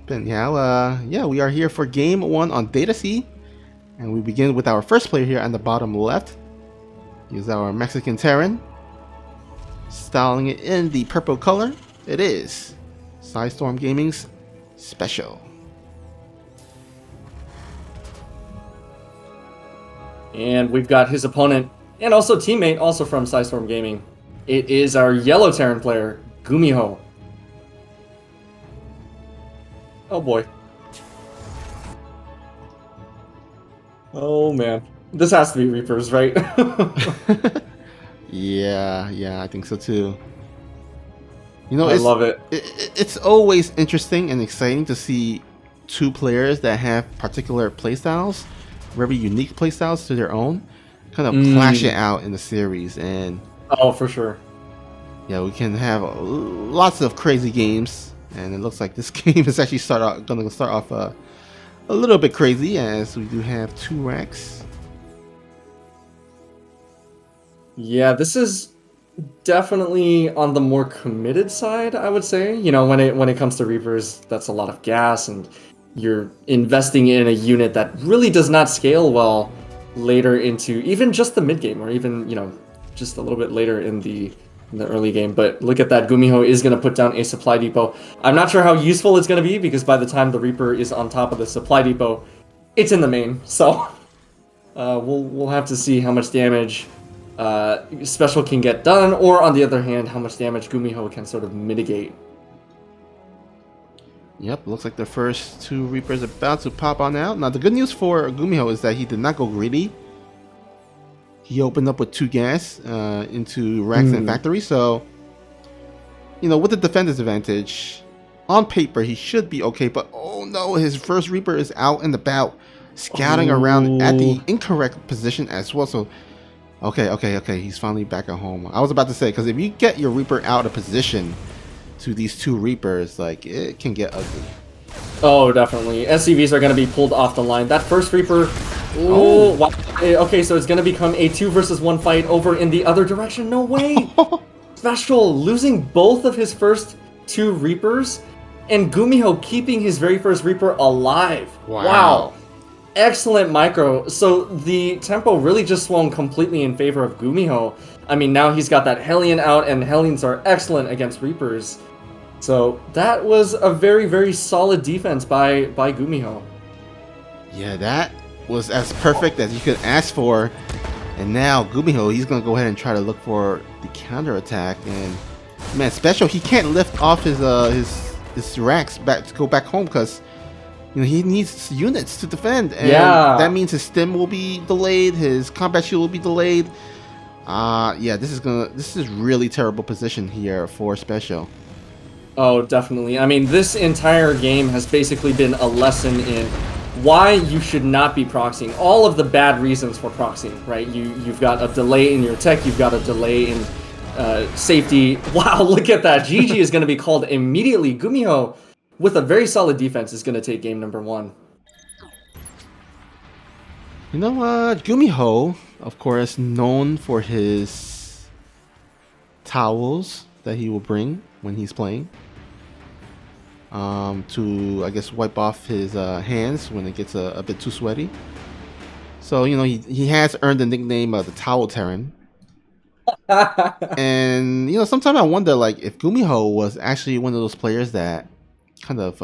But yeah, we are here for game 1 on Data C. And we begin with our first player here on the bottom left. He's our Mexican Terran. Styling it in the purple color. It is Sidestorm Gaming's Special. And we've got his opponent and also teammate, also from Sidestorm Gaming. It is our yellow Terran player, GUMIHO. Oh boy. Oh man. This has to be Reapers, right? Yeah, I think so too. You know, I love it. It's always interesting and exciting to see two players that have particular playstyles, very unique playstyles to their own, kind of clash it out in the series. And oh, for sure. Yeah, we can have lots of crazy games, and it looks like this game is actually going to start off a little bit crazy, as we do have 2 racks. Yeah, this is definitely on the more committed side, I would say. You know, when it comes to Reapers, that's a lot of gas, and you're investing in a unit that really does not scale well later into even just the mid game, or even, you know, just a little bit later in the early game. But look at that, GUMIHO is going to put down a supply depot. I'm not sure how useful it's going to be, because by the time the Reaper is on top of the supply depot, it's in the main. So we'll have to see how much damage Special can get done, or on the other hand, how much damage GUMIHO can sort of mitigate. Yep, looks like the first 2 Reapers are about to pop on out. Now, the good news for GUMIHO is that he did not go greedy. He opened up with 2 gas into racks and factory, so, you know, with the defender's advantage, on paper he should be okay. But oh no, his first Reaper is out and about, scouting around at the incorrect position as well. So okay, he's finally back at home. I was about to say, because if you get your Reaper out of position to these 2 Reapers, like, it can get ugly. Oh, definitely. SCVs are going to be pulled off the line. That first Reaper... Oh, wow. Okay, so it's going to become a 2 versus 1 fight over in the other direction. No way! Special losing both of his first 2 Reapers, and GUMIHO keeping his very first Reaper alive. Wow. Excellent micro. So the tempo really just swung completely in favor of GUMIHO. I mean, now he's got that Hellion out, and Hellions are excellent against Reapers. So that was a very, very solid defense by GUMIHO. Yeah, that was as perfect as you could ask for. And now GUMIHO, he's going to go ahead and try to look for the counterattack. And man, Special, he can't lift off his racks back to go back home, because you know, he needs units to defend. And that means his stim will be delayed, his combat shield will be delayed. Yeah, this is really terrible position here for Special. Oh, definitely. I mean, this entire game has basically been a lesson in why you should not be proxying. All of the bad reasons for proxying, right? You've got a delay in your tech, you've got a delay in safety. Wow, look at that. GG is going to be called immediately. GUMIHO, with a very solid defense, is going to take game number 1. You know what? GUMIHO, of course, known for his towels that he will bring when he's playing. To, I guess, wipe off his hands when it gets a bit too sweaty. So, you know, he has earned the nickname of the Towel Terran. And, you know, sometimes I wonder, like, if GUMIHO was actually one of those players that kind of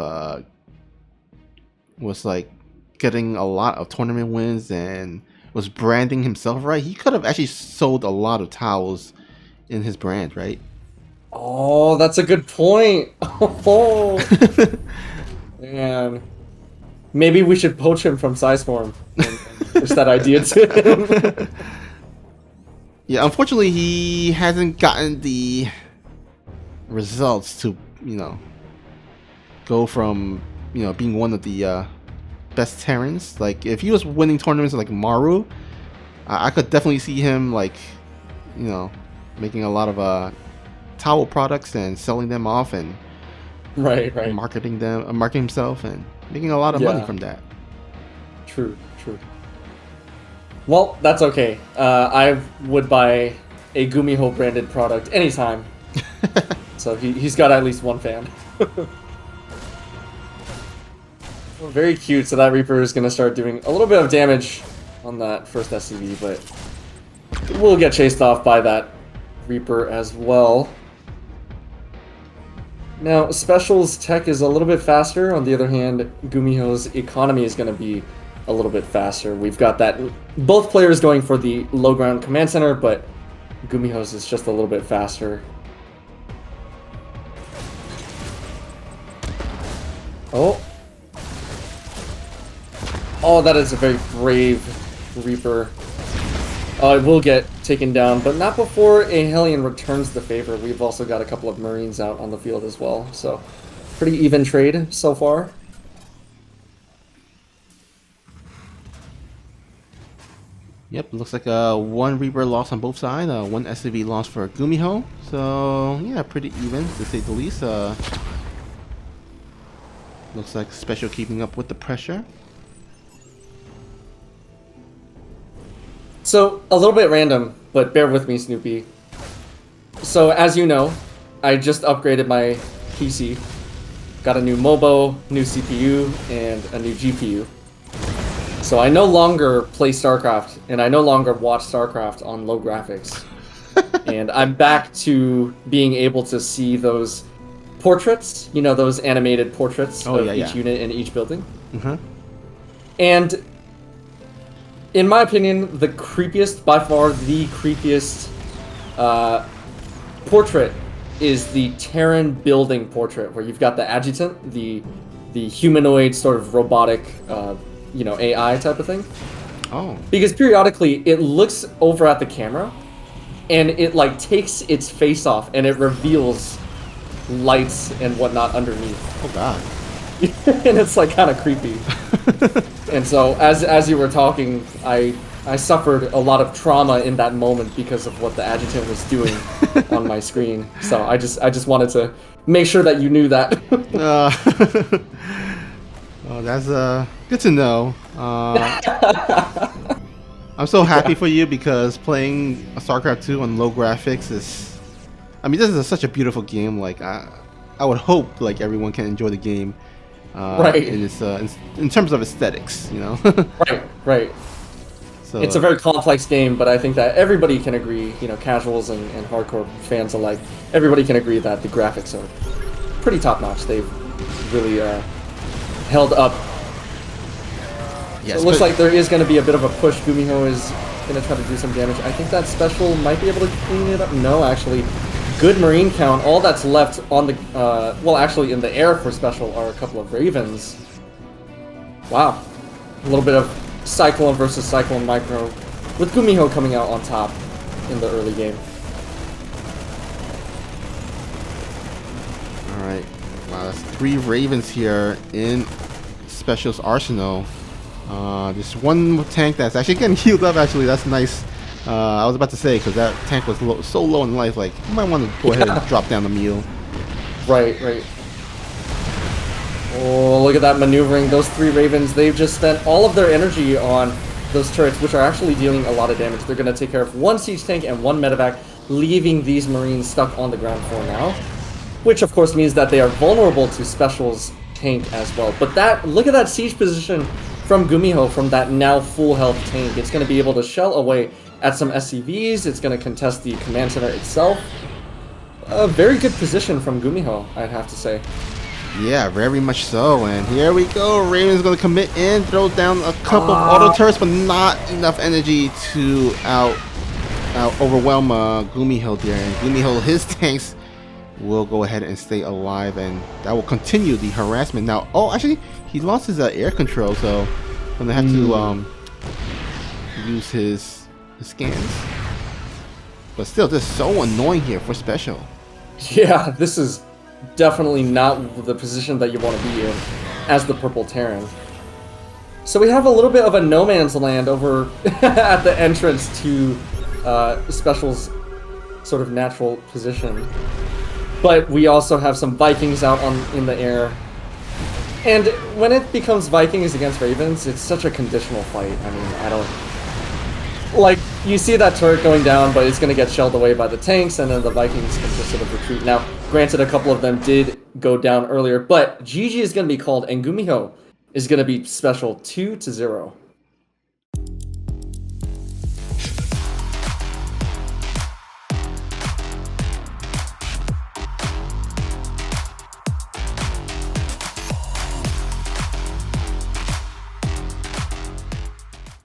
was, like, getting a lot of tournament wins and was branding himself right, he could have actually sold a lot of towels in his brand, right? Oh, that's a good point. Oh, man. Maybe we should poach him from Sidestorm and push that idea to him. Yeah, unfortunately, he hasn't gotten the results to, you know, go from, you know, being one of the best Terrans. Like, if he was winning tournaments like Maru, I could definitely see him, like, you know, making a lot of towel products and selling them off and right marketing himself and making a lot of money from that. True. Well, that's okay. I would buy a GUMIHO branded product anytime. So he's got at least one fan. Well, very cute. So that Reaper is going to start doing a little bit of damage on that first SCV, but we'll get chased off by that Reaper as well. Now, Special's tech is a little bit faster. On the other hand, GUMIHO's economy is going to be a little bit faster. We've got that. Both players going for the low ground command center, but GUMIHO's is just a little bit faster. Oh. Oh, that is a very brave Reaper. It will get taken down, but not before a Hellion returns the favor. We've also got a couple of Marines out on the field as well, so pretty even trade so far. Yep, looks like one Reaper loss on both sides, one SCV loss for GUMIHO. So yeah, pretty even to say the least. Looks like Special keeping up with the pressure. So, a little bit random, but bear with me, Snoopy. So, as you know, I just upgraded my PC. Got a new MOBO, new CPU, and a new GPU. So I no longer play StarCraft, and I no longer watch StarCraft on low graphics. And I'm back to being able to see those portraits, you know, those animated portraits of each unit in each building. Mm-hmm. And in my opinion, the creepiest, by far the creepiest portrait is the Terran building portrait, where you've got the adjutant, the humanoid sort of robotic, you know, AI type of thing. Oh. Because periodically it looks over at the camera, and it like takes its face off, and it reveals lights and whatnot underneath. Oh god. And it's like kind of creepy. And so as you were talking, I suffered a lot of trauma in that moment because of what the adjutant was doing on my screen. So I just wanted to make sure that you knew that. Oh, that's good to know. I'm so happy for you, because playing StarCraft 2 on low graphics is, I mean, this is such a beautiful game. Like I would hope like everyone can enjoy the game, right? In its in terms of aesthetics, you know. Right. So it's a very complex game, but I think that everybody can agree, you know, casuals and hardcore fans alike, everybody can agree that the graphics are pretty top notch. They've really held up. Yes, so it looks like there is going to be a bit of a push. GUMIHO is going to try to do some damage. I think that Special might be able to clean it up. No, actually, good Marine count. All that's left on the, well, actually in the air for Special are a couple of Ravens. Wow. A little bit of Cyclone versus Cyclone Micro, with GUMIHO coming out on top in the early game. Alright. Wow, that's 3 Ravens here in Special's arsenal. There's one tank that's actually getting healed up, actually. That's nice. I was about to say, because that tank was so low in life, like, you might want to go ahead and drop down the meal. Right. Oh, look at that maneuvering. Those 3 Ravens, they've just spent all of their energy on those turrets, which are actually dealing a lot of damage. They're going to take care of 1 siege tank and 1 medevac, leaving these Marines stuck on the ground for now. Which, of course, means that they are vulnerable to Special's tank as well. But look at that siege position from GUMIHO, from that now full health tank. It's going to be able to shell away at some SCVs. It's going to contest the command center itself. A very good position from GUMIHO, I'd have to say. Yeah, very much so. And here we go. Raven's going to commit in, throw down a couple of auto turrets, but not enough energy to overwhelm GUMIHO there. And GUMIHO, his tanks will go ahead and stay alive, and that will continue the harassment. Now, oh, actually, he lost his air control, so I'm gonna have to use his scans. But still, this is so annoying here for Special. Yeah, this is definitely not the position that you want to be in as the Purple Terran. So we have a little bit of a no man's land over at the entrance to Special's sort of natural position. But we also have some Vikings out in the air. And when it becomes Vikings against Ravens, it's such a conditional fight. I mean, I don't... Like, you see that turret going down, but it's going to get shelled away by the tanks, and then the Vikings can just sort of retreat. Now, granted, a couple of them did go down earlier, but GG is going to be called, and GUMIHO is going to be special 2 to 0.